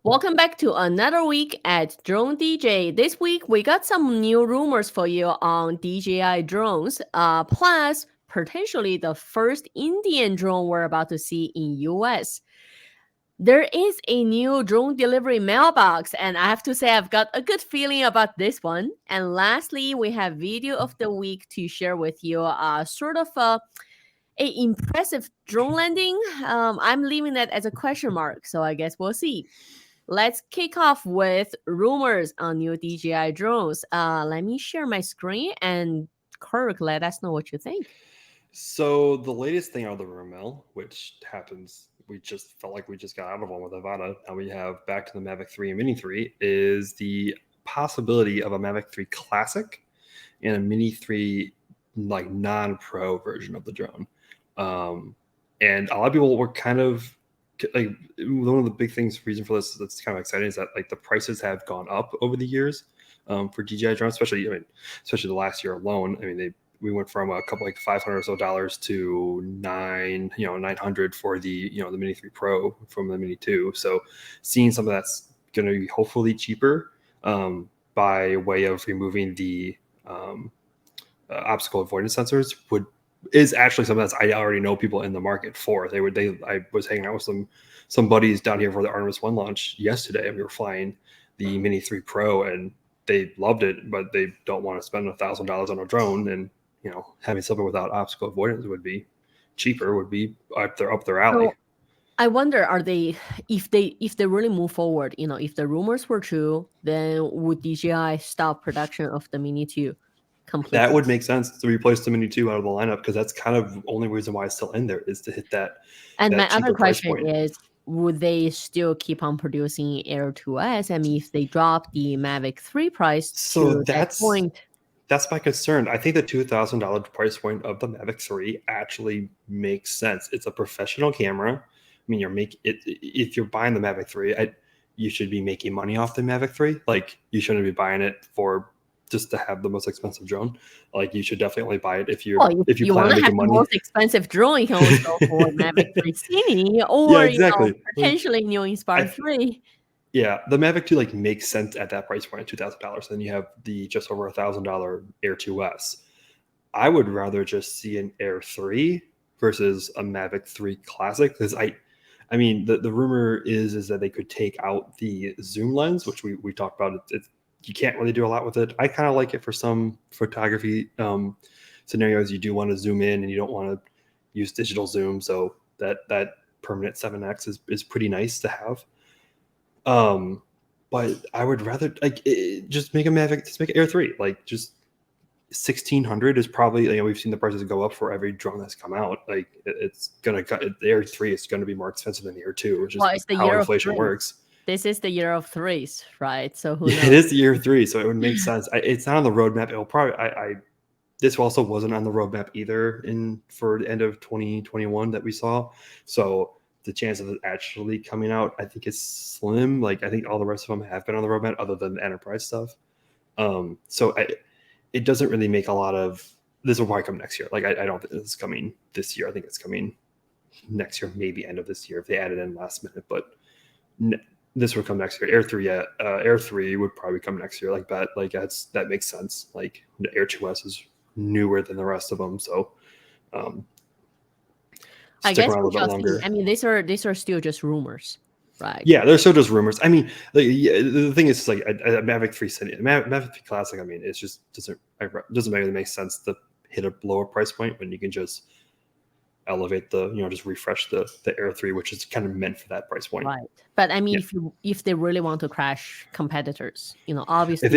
Welcome back to another week at Drone DJ. This week we got some new rumors for you on DJI drones, plus potentially the first Indian drone we're about to see in US. There is a new drone delivery mailbox, and I have to say I've got a good feeling about this one. And lastly, we have video of the week to share with you, sort of a impressive drone landing. I'm leaving that as a question mark, so I guess we'll see. Let's kick off with rumors on new DJI drones. Let me share my screen and Kirk, let us know what you think. So the latest thing out of the rumor mill, which happens, we just felt like we just got out of one with Avata. Now we have back to the Mavic 3 and Mini 3 is the possibility of a Mavic 3 Classic and a Mini 3 like non-pro version of the drone. And a lot of people were kind of like one of the big things reason for this that's kind of exciting is that like the prices have gone up over the years for DJI drones, especially the last year alone. We went from a couple like $500 or so to $900 for the the Mini 3 Pro from the Mini 2. So seeing some of that's going to be hopefully cheaper by way of removing the obstacle avoidance sensors is actually something that I already know people in the market for. I was hanging out with some buddies down here for the Artemis 1 launch yesterday, and we were flying the Mini 3 Pro, and they loved it, but they don't want to spend $1,000 on a drone, and having something without obstacle avoidance would be cheaper, would be up their alley. So I wonder, if they really move forward, if the rumors were true, then would DJI stop production of the Mini 2 completely? That would make sense to replace the Mini 2 out of the lineup, because that's kind of the only reason why it's still in there is to hit that. And that my other cheaper price question point. is, would they still keep on producing Air 2S? I mean, if they drop the Mavic 3 price to that point. That's my concern. I think the $2,000 price point of the Mavic 3 actually makes sense. It's a professional camera. I mean, if you're buying the Mavic 3, you should be making money off the Mavic 3. Like, you shouldn't be buying it for just to have the most expensive drone. Like, you should definitely buy it if you want to have the money. most expensive drone, you can always go for Mavic 3 Cine or exactly. Potentially new Inspire 3. Yeah, the Mavic 2 makes sense at that price point at $2,000. Then you have the just over $1,000 Air 2S. I would rather just see an Air 3 versus a Mavic 3 Classic, because the rumor is that they could take out the zoom lens, which we talked about. You can't really do a lot with it. I kind of like it for some photography scenarios. You do want to zoom in and you don't want to use digital zoom, so that permanent 7x is pretty nice to have. But I would rather just make a Mavic, just make an Air 3. Like, just $1,600 is probably, we've seen the prices go up for every drone that's come out. Like, it's gonna cut. The Air 3 is going to be more expensive than the Air 2, which is how inflation works. This is the year of threes, right? So who knows? It is the Year 3, so it would make sense. It's not on the roadmap. It'll probably. This also wasn't on the roadmap either for the end of 2021 that we saw. So the chance of it actually coming out, I think, is slim. Like, I think all the rest of them have been on the roadmap other than the enterprise stuff. So it doesn't really make a lot of. This will probably come next year. Like, I don't think this is coming this year. I think it's coming next year, maybe end of this year if they add it in last minute. But this would come next year. Air 3 would probably come next year. Like that. Like, that makes sense. Like, the Air 2S is newer than the rest of them, so I guess around a little bit longer. I mean, these are still just rumors, right? Yeah, they're still just rumors. I mean, the thing is, like, a Mavic 3 Cine, Mavic 3 Classic. I mean, it's just doesn't really make sense to hit a lower price point when you can just elevate just refresh the Air 3, which is kind of meant for that price point. Right. But I mean, if they really want to crash competitors, obviously, if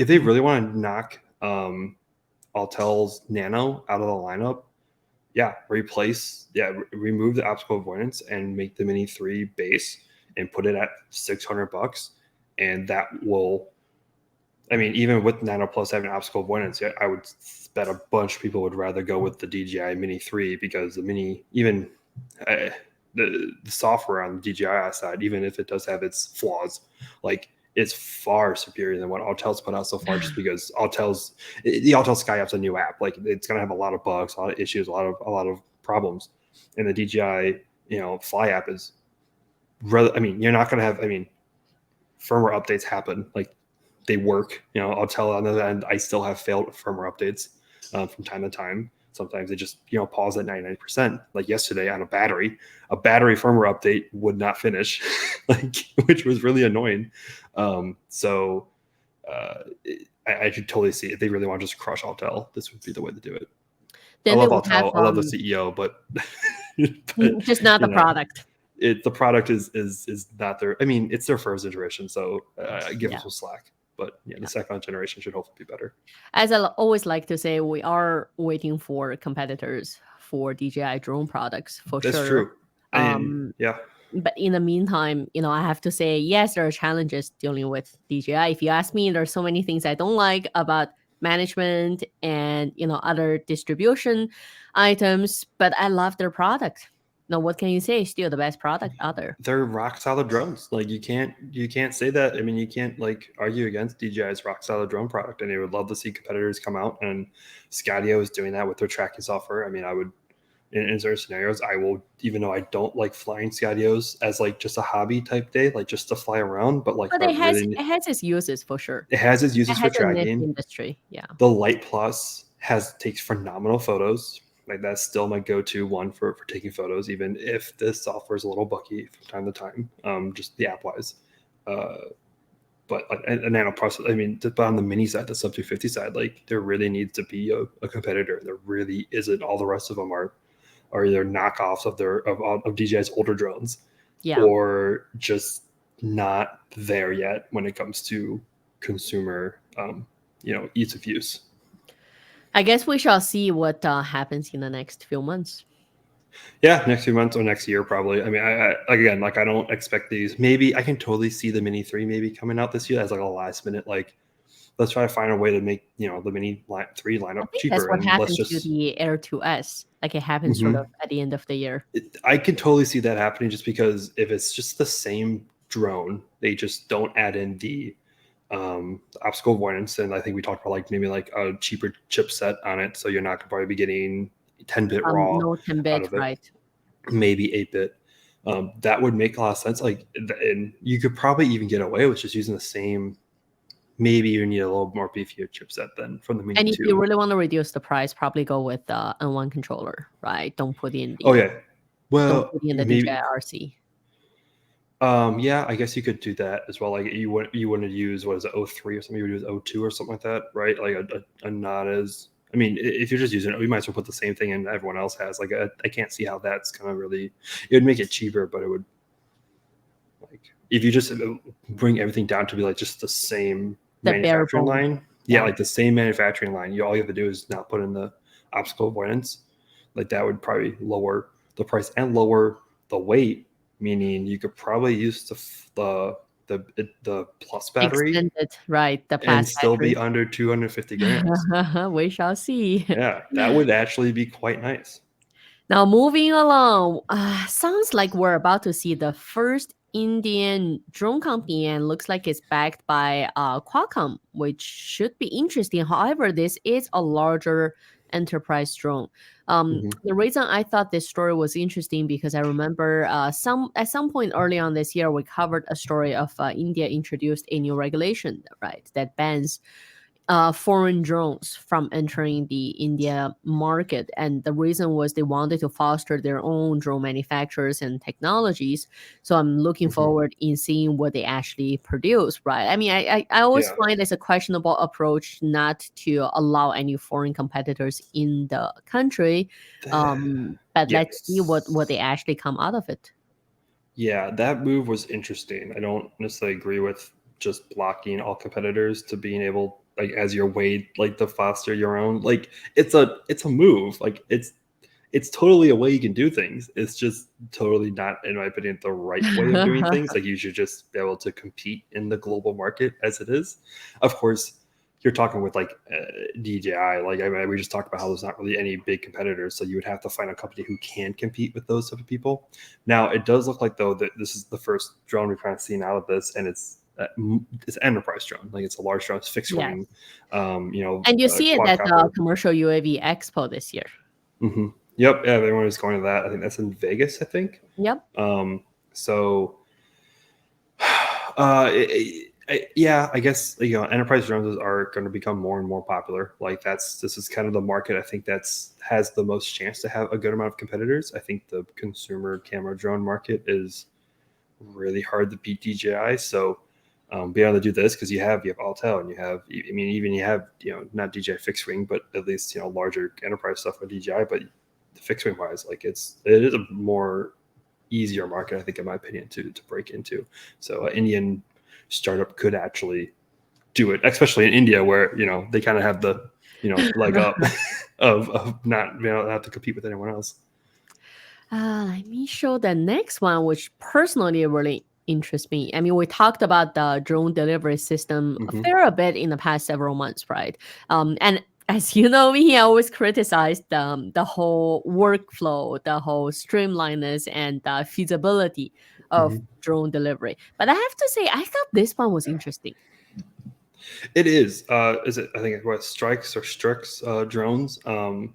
they really want to knock Autel's Nano out of the lineup, remove the obstacle avoidance and make the Mini 3 base and put it at $600, and that will. I mean, even with Nano Plus having obstacle avoidance, I would bet a bunch of people would rather go with the DJI Mini 3, because the Mini, even the software on the DJI side, even if it does have its flaws, like, it's far superior than what Autel's put out so far, just because the Autel Sky app's a new app. Like, it's going to have a lot of bugs, a lot of issues, a lot of problems. And the DJI, Fly app is rather, you're not going to have, firmware updates happen. Like they work. I'll tell on the other end, I still have failed firmware updates from time to time. Sometimes they just pause at 99%. Like yesterday on a battery firmware update would not finish, which was really annoying. So I should totally see if they really want to just crush Autel, this would be the way to do it. Then I they love will have Autel. I love the CEO, but, just not the product. The product is not their. I mean, it's their first iteration, so give them some slack. But the second generation should hopefully be better. As I always like to say, we are waiting for competitors for DJI drone products for sure. That's true. Yeah. But in the meantime, I have to say, yes, there are challenges dealing with DJI. If you ask me, there's so many things I don't like about management and other distribution items, but I love their product. Now, what can you say? Still the best product out there. They're rock solid drones. Like you can't say that. I mean, you can't argue against DJI's rock solid drone product. And I would love to see competitors come out, and Skydio is doing that with their tracking software. I mean, I would in certain scenarios, I will, even though I don't like flying Skydios as just a hobby type day, just to fly around, but it has its uses for sure. It has its uses for tracking. Industry, yeah. The Light Plus takes phenomenal photos. That's still my go-to one for taking photos, even if this software is a little bucky from time to time, just the app-wise. But a Nano Plus, I mean, but on the mini side, the sub 250 side, there really needs to be a competitor. There really isn't. All the rest of them are either knockoffs of DJI's older drones, or just not there yet when it comes to consumer, ease of use. I guess we shall see what happens in the next few months. Yeah, next few months or next year probably. I mean, I don't expect these. Maybe I can totally see the Mini 3 maybe coming out this year as a last minute. Let's try to find a way to make the Mini 3 lineup cheaper. That's what happens to the Air 2S. It happens sort of at the end of the year. I can totally see that happening, just because if it's just the same drone, they just don't add in the obstacle avoidance, and I think we talked about maybe a cheaper chipset on it, so you're not going to probably be getting 10-bit raw. No 10-bit, right? Maybe 8-bit. That would make a lot of sense. And you could probably even get away with just using the same. Maybe you need a little more beefier chipset than from the Mini 2. And if you really want to reduce the price, probably go with the N1 controller, right? Don't put in the don't put in the DJI RC. Yeah, I guess you could do that as well. You want to use, what is it, 03 or something? You would use 02 or something like that, right? A not as. I mean, if you're just using it, we might as well put the same thing in everyone else has. I can't see how that's gonna really. It would make it cheaper, but it would. If you just bring everything down to be just the same manufacturing line, the same manufacturing line. All you have to do is not put in the obstacle avoidance. That would probably lower the price and lower the weight. Meaning you could probably use the plus battery, extended, right? The plus and still battery. be under 250 grams. We shall see. Yeah, that would actually be quite nice. Now moving along, sounds like we're about to see the first Indian drone company, and looks like it's backed by Qualcomm, which should be interesting. However, this is a larger enterprise drone. The reason I thought this story was interesting, because I remember at some point early on this year, we covered a story of India introduced a new regulation, right, that bans foreign drones from entering the India market. And the reason was they wanted to foster their own drone manufacturers and technologies. So I'm looking forward in seeing what they actually produce, right? I mean, I always find it's a questionable approach not to allow any foreign competitors in the country. But let's see what they actually come out of it. Yeah, that move was interesting. I don't necessarily agree with just blocking all competitors to being able, as your way, to foster your own. It's a move. It's totally a way you can do things. It's just totally not, in my opinion, the right way of doing things. You should just be able to compete in the global market as it is. Of course, you're talking with DJI. We just talked about how there's not really any big competitors, so you would have to find a company who can compete with those type of people. Now, it does look like, though, that this is the first drone we've kind of seen out of this, and it's an enterprise drone. It's a large drone. It's fixed wing. And you see it at the commercial UAV Expo this year. Mm-hmm. Yep. Yeah, everyone is going to that. I think that's in Vegas. I think. Yep. So Yeah, I guess enterprise drones are going to become more and more popular. Like this is kind of the market I think has the most chance to have a good amount of competitors. I think the consumer camera drone market is really hard to beat DJI. So being able to do this because you have Altel and you have not DJI fixed wing, but at least larger enterprise stuff with DJI. But the fixed wing wise, like it is a more easier market, I think, in my opinion, to break into. So Indian startup could actually do it, especially in India where they kind of have the leg up of not have to compete with anyone else. Let me show the next one, which personally really interests me. I mean, we talked about the drone delivery system a fair bit in the past several months, right? And as you know, me, I always criticize the whole workflow, the whole streamlinedness and the feasibility of drone delivery. But I have to say, I thought this one was interesting. It is. Is it? I think what Strix drones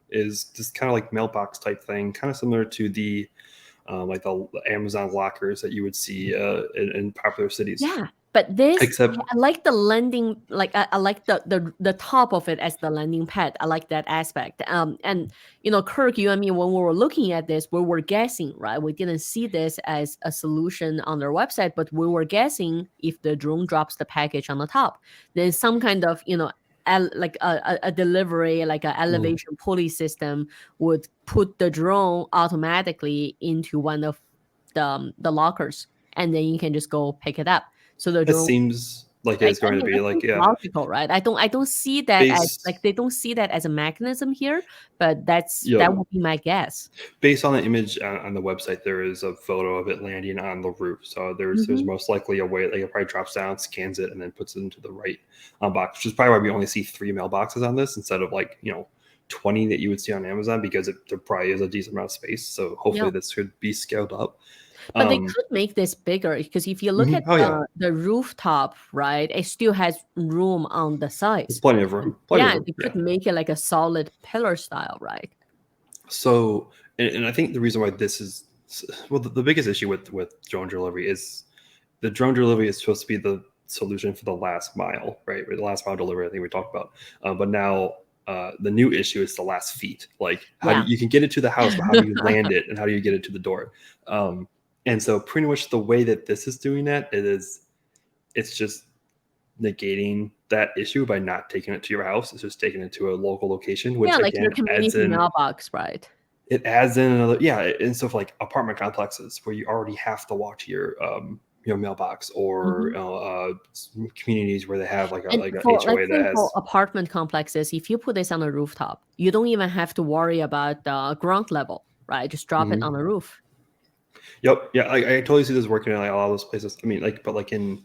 is just kind of like mailbox type thing, kind of similar to the like the Amazon lockers that you would see in popular cities. Yeah, but this, Except, I like the landing, like I like the top of it as the landing pad. I like that aspect. And Kirk, you and me, when we were looking at this, we were guessing, right? We didn't see this as a solution on their website, but we were guessing if the drone drops the package on the top, then some kind of like a delivery, like an elevation pulley system would put the drone automatically into one of the lockers, and then you can just go pick it up. So the it drone, seems like it's going to be that like seems logical, right? I don't see that as like, they don't see that as a mechanism here, but that would be my guess. Based on the image on the website, there is a photo of it landing on the roof. So there's most likely a way, like it probably drops down, scans it, and then puts it into the right box, which is probably why we only see 3 mailboxes on this instead of 20 that you would see on Amazon, because there probably is a decent amount of space. So hopefully this could be scaled up. But they could make this bigger, because if you look at the rooftop, right, it still has room on the sides. There's plenty of room. They could make it like a solid pillar style, right? So, and I think the reason why this is, well, the biggest issue with drone delivery is the drone delivery is supposed to be the solution for the last mile, right? The last mile delivery, I think we talked about. But now the new issue is the last feet. Like, how do you can get it to the house, but how do you land it, and how do you get it to the door? And so pretty much the way that this is doing that, it's just negating that issue by not taking it to your house. It's just taking it to a local location, which like again your community mailbox, right? It adds in another, and stuff like apartment complexes where you already have to walk to your mailbox, or communities where they have like a HOA that has apartment complexes. If you put this on a rooftop, you don't even have to worry about the ground level, right? Just drop it on the roof. Yep. Yeah, I totally see this working in like a lot of those places. I mean, but in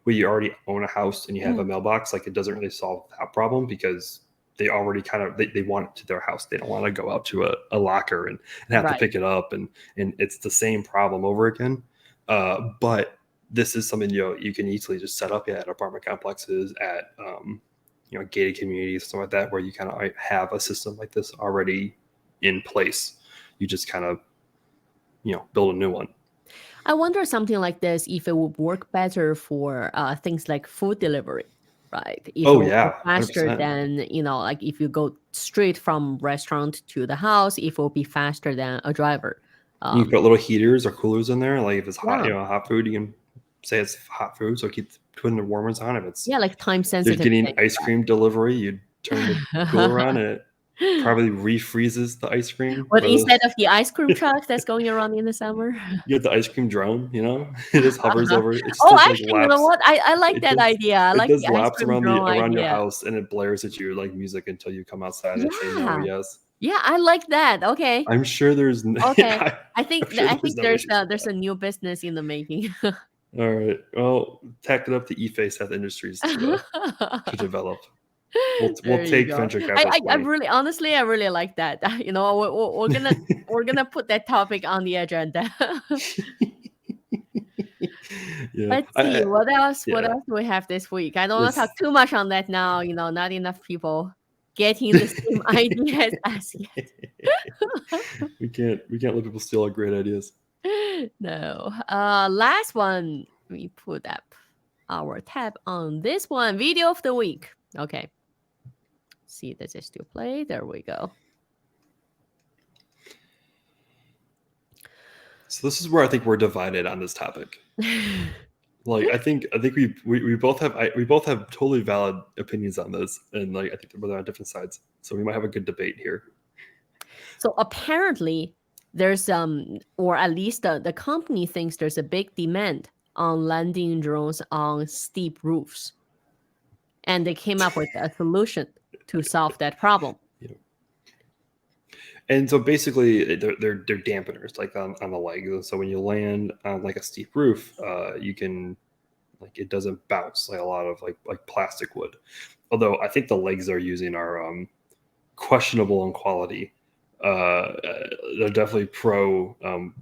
where you already own a house and you have a mailbox, like it doesn't really solve that problem, because they already kind of they want it to their house. They don't want to go out to a locker and have to pick it up, and it's the same problem over again. But this is something you can easily just set up at apartment complexes, at gated communities, stuff like that, where you kind of have a system like this already in place. You just kind of build a new one. I wonder something like this, if it would work better for things like food delivery, right? If it would be faster 100%. than, like if you go straight from restaurant to the house, if it will be faster than a driver. You can put little heaters or coolers in there. Like if it's hot, hot food, you can say it's hot food, so keep putting the warmers on. If it's like time sensitive, you're getting ice cream delivery, you turn the cooler on, and it probably refreezes the ice cream. But instead of the ice cream truck that's going around in the summer, you have the ice cream drone. It just hovers over. It just actually, you know what? I like that idea. I like the ice cream drone around idea. Your house, and it blares at you like music until you come outside and say no, yes. Yeah, I like that. Okay. I'm sure there's okay. I think there's a new business in the making. All right. Well, tack it up to eFace Health Industries to develop. We'll take venture capital. I really like that. We're gonna put that topic on the agenda. Let's see what else do we have this week. I don't want to talk too much on that now. Not enough people getting the same ideas as yet. we can't let people steal our great ideas. No. Last one we put up. our tab on this one, video of the week. Okay. See, does it still play? There we go. So this is where I think we're divided on this topic. Like I think we both have totally valid opinions on this, and like I think we're on different sides. So we might have a good debate here. So apparently there's or at least the company thinks there's a big demand on landing drones on steep roofs. And they came up with a solution to solve that problem. Yeah. And so basically they're dampeners like on the legs. So when you land on like a steep roof, you can like it doesn't bounce like a lot of like plastic would. Although I think the legs they're using are questionable in quality. They're definitely pro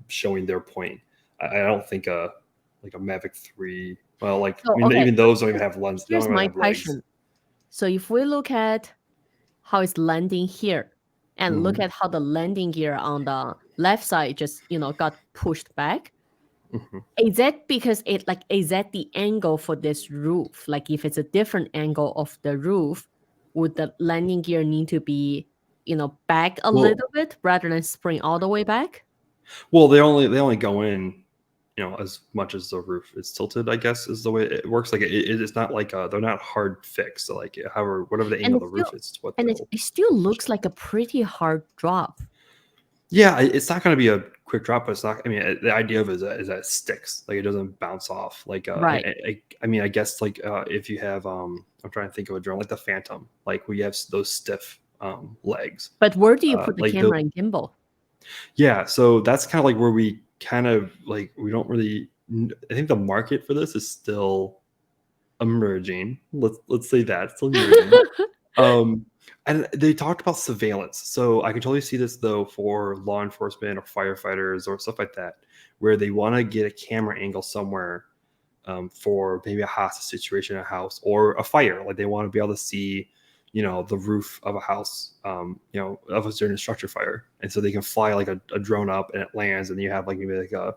showing their point. I don't think like a Mavic 3. Well, like So, I mean, okay, even those don't even have lens. They here's don't even my have legs. question. So if we look at how it's landing here and look at how the landing gear on the left side just, got pushed back, is that because is that the angle for this roof? Like if it's a different angle of the roof, would the landing gear need to be, back a little bit rather than spring all the way back? Well, they only go in, as much as the roof is tilted, I guess is the way it works. Like it's not like they're not hard fixed. So like however, whatever the angle of the roof is, it's what and it still looks like a pretty hard drop. Yeah, it's not going to be a quick drop, but it's not. I mean, the idea of it is that it sticks, like it doesn't bounce off. Like, right. I mean, I guess like if you have, I'm trying to think of a drone like the Phantom, like we have those stiff legs. But where do you put the camera and gimbal? Yeah, so that's kind of like where we kind of like we don't really. I think the market for this is still emerging. Let's say that it's still emerging. And they talked about surveillance. So I can totally see this though for law enforcement or firefighters or stuff like that, where they want to get a camera angle somewhere for maybe a hostage situation in a house or a fire. Like they want to be able to see, the roof of a house, of a certain structure fire. And so they can fly like a drone up and it lands and you have like maybe like a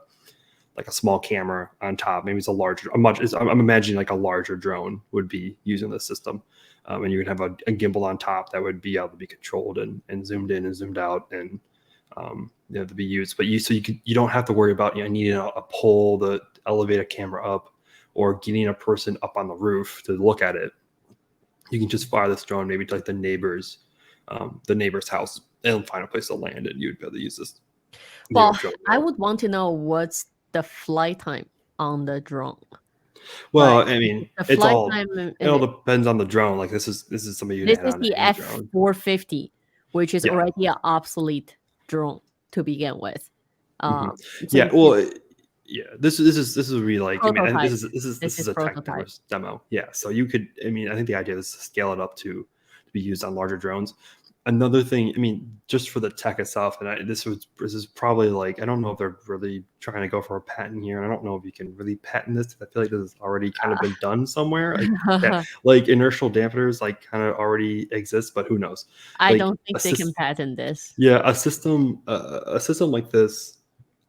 small camera on top. Maybe it's I'm imagining like a larger drone would be using this system. And you would have a gimbal on top that would be able to be controlled and zoomed in and zoomed out and to be used. But you don't have to worry about needing a pole to elevate a camera up or getting a person up on the roof to look at it. You can just fire this drone maybe to like the neighbor's house and find a place to land, and you'd be able to use this. Well, I would want to know what's the flight time on the drone. Well, I mean, it all depends on the drone. Like this is something This is the F450, which is already an obsolete drone to begin with. Yeah, well, yeah. This is really like prototype. I mean, this is a tech demo. Yeah, so you could. I mean, I think the idea is to scale it up to be used on larger drones. Another thing, I mean, just for the tech itself, and this is probably like, I don't know if they're really trying to go for a patent here, and I don't know if you can really patent this. I feel like this has already kind of been done somewhere. Like inertial dampeners, like kind of already exist, but who knows? I don't think they can patent this. Yeah, a system like this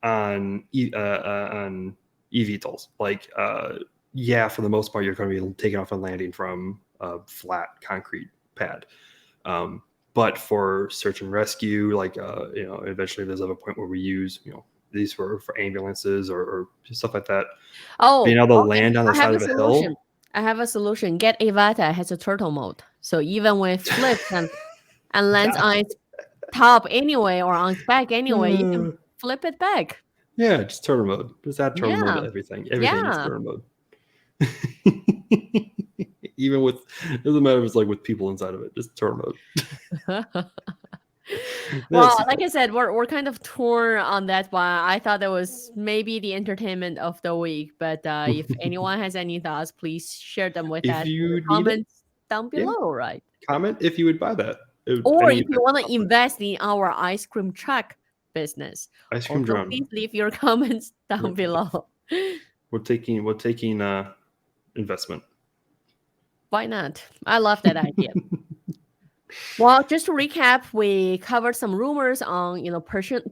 on eVTOLs, like for the most part, you're going to be taking off and landing from a flat concrete pad. But for search and rescue, like eventually there's a point where we use these for ambulances or stuff like that. Oh, being able to land on the side of a hill. I have a solution. Get Avata has a turtle mode, so even when it flips and lands on its top anyway or on its back anyway, you can flip it back. Yeah, just turtle mode. Just add turtle mode to everything. Everything is turtle mode. Even with, it doesn't matter if it's like with people inside of it, just turtle mode. Well, like I said, we're kind of torn on that one. I thought that was maybe the entertainment of the week, but if anyone has any thoughts, please share them with us in the comments down below, right? Comment if you would buy that. Or if you want to invest in our ice cream truck business. Ice cream drone. Please leave your comments down below. We're taking investment. Why not? I love that idea. Well, just to recap, we covered some rumors on,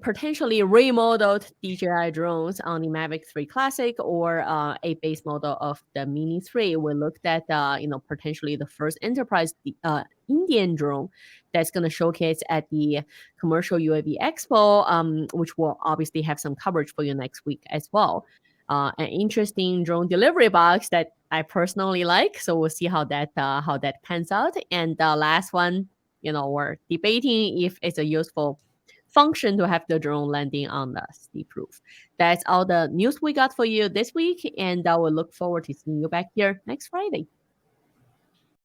potentially remodeled DJI drones on the Mavic 3 Classic or a base model of the Mini 3. We looked at, potentially the first enterprise Indian drone that's going to showcase at the Commercial UAV Expo, which will obviously have some coverage for you next week as well. An interesting drone delivery box that I personally like. So we'll see how that pans out. And the last one, we're debating if it's a useful function to have the drone landing on the steep roof. That's all the news we got for you this week, and I will look forward to seeing you back here next Friday.